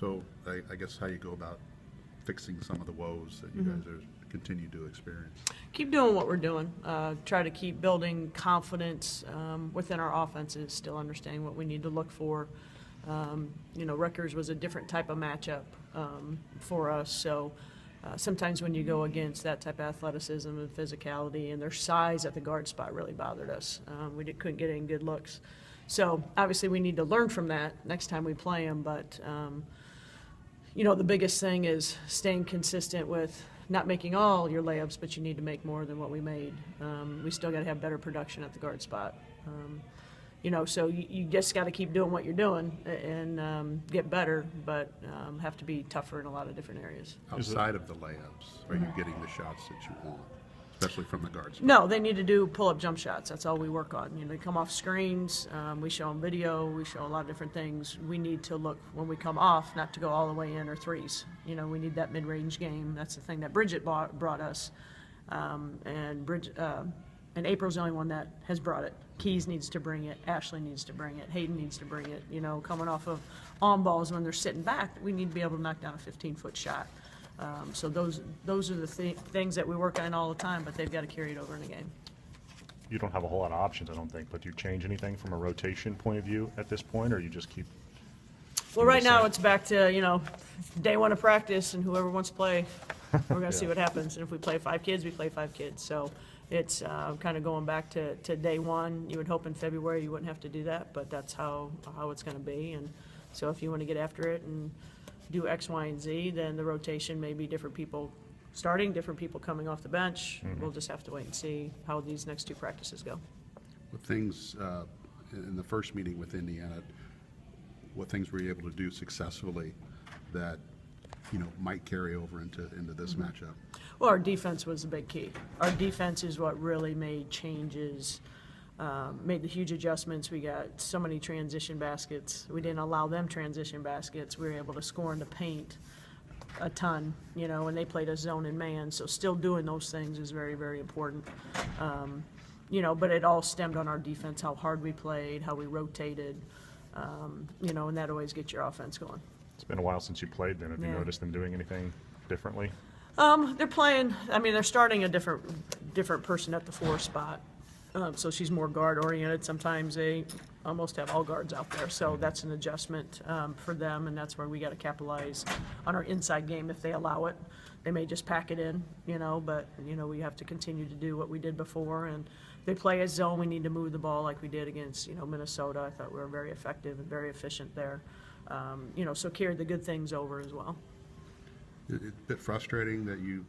So I guess how you go about fixing some of the woes that you guys are continue to experience. Keep doing what we're doing. Try to keep building confidence within our offenses, still understanding what we need to look for. Rutgers was a different type of matchup for us, so sometimes when you go against that type of athleticism and physicality, and their size at the guard spot really bothered us. Couldn't get any good looks. So obviously we need to learn from that next time we play them, but the biggest thing is staying consistent with not making all your layups, but you need to make more than what we made. We still got to have better production at the guard spot. So you just got to keep doing what you're doing and get better, but have to be tougher in a lot of different areas. Outside of the layups, are you getting the shots that you want, especially from the guard spot? No, they need to do pull-up jump shots. That's all we work on. They come off screens. We show them video. We show a lot of different things. We need to look when we come off, not to go all the way in or threes. We need that mid-range game. That's the thing that Bridget brought us, and April's the only one that has brought it. Keys needs to bring it. Ashley needs to bring it. Hayden needs to bring it. Coming off of on balls when they're sitting back, we need to be able to knock down a 15-foot shot. So those are the things that we work on all the time, but they've got to carry it over in the game. You don't have a whole lot of options, I don't think, but do you change anything from a rotation point of view at this point, or you just keep? Well, right now it's back to, day one of practice, and whoever wants to play, we're going to see what happens. And if we play 5 kids, we play 5 kids. So it's kind of going back to day one. You would hope in February you wouldn't have to do that, but that's how it's going to be. And so if you want to get after it and do X, Y, and Z, then the rotation may be different people starting, different people coming off the bench. We'll just have to wait and see how these next 2 practices go. With things in the first meeting with Indiana, what things were you able to do successfully that might carry over into this matchup? Well, our defense was the big key. Our defense is what really made changes, made the huge adjustments. We got so many transition baskets. We didn't allow them transition baskets. We were able to score in the paint a ton, and they played us zone and man. So still doing those things is very, very important. But it all stemmed on our defense, how hard we played, how we rotated, and that always gets your offense going. It's been a while since you played then. Have you noticed them doing anything differently? They're playing, they're starting a different person at the 4 spot. So she's more guard-oriented. Sometimes they almost have all guards out there. So that's an adjustment for them, and that's where we got to capitalize on our inside game if they allow it. They may just pack it in, but, we have to continue to do what we did before. And they play a zone. We need to move the ball like we did against, Minnesota. I thought we were very effective and very efficient there. So carried the good things over as well. It's a bit frustrating that you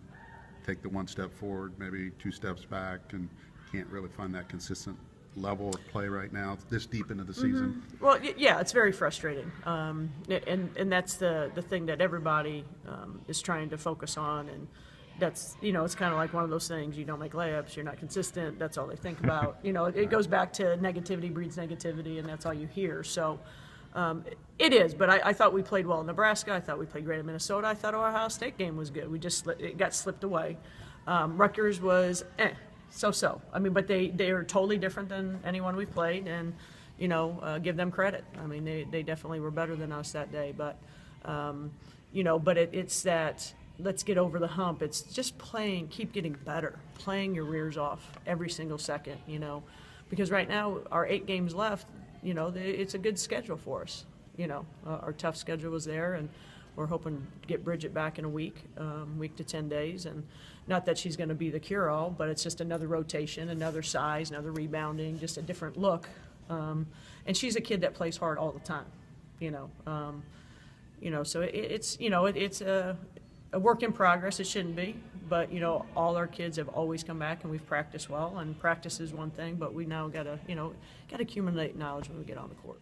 take the 1 step forward, maybe 2 steps back, and can't really find that consistent level of play right now, this deep into the season. Well, yeah, it's very frustrating, and that's the thing that everybody is trying to focus on, and that's it's kind of like one of those things. You don't make layups, you're not consistent. That's all they think about. It goes back to negativity breeds negativity, and that's all you hear. So. It is, but I thought we played well in Nebraska. I thought we played great in Minnesota. I thought our Ohio State game was good. It got slipped away. Rutgers was so-so. But they are totally different than anyone we've played, and give them credit. They definitely were better than us that day. But it's that let's get over the hump. It's just playing, keep getting better, playing your rears off every single second. Because right now our 8 games left. It's a good schedule for us. Our tough schedule was there, and we're hoping to get Bridget back in a week to 10 days. And not that she's going to be the cure-all, but it's just another rotation, another size, another rebounding, just a different look. And she's a kid that plays hard all the time. So it's a work in progress. It shouldn't be, but all our kids have always come back, and we've practiced well. And practice is one thing, but we now got to accumulate knowledge when we get on the court.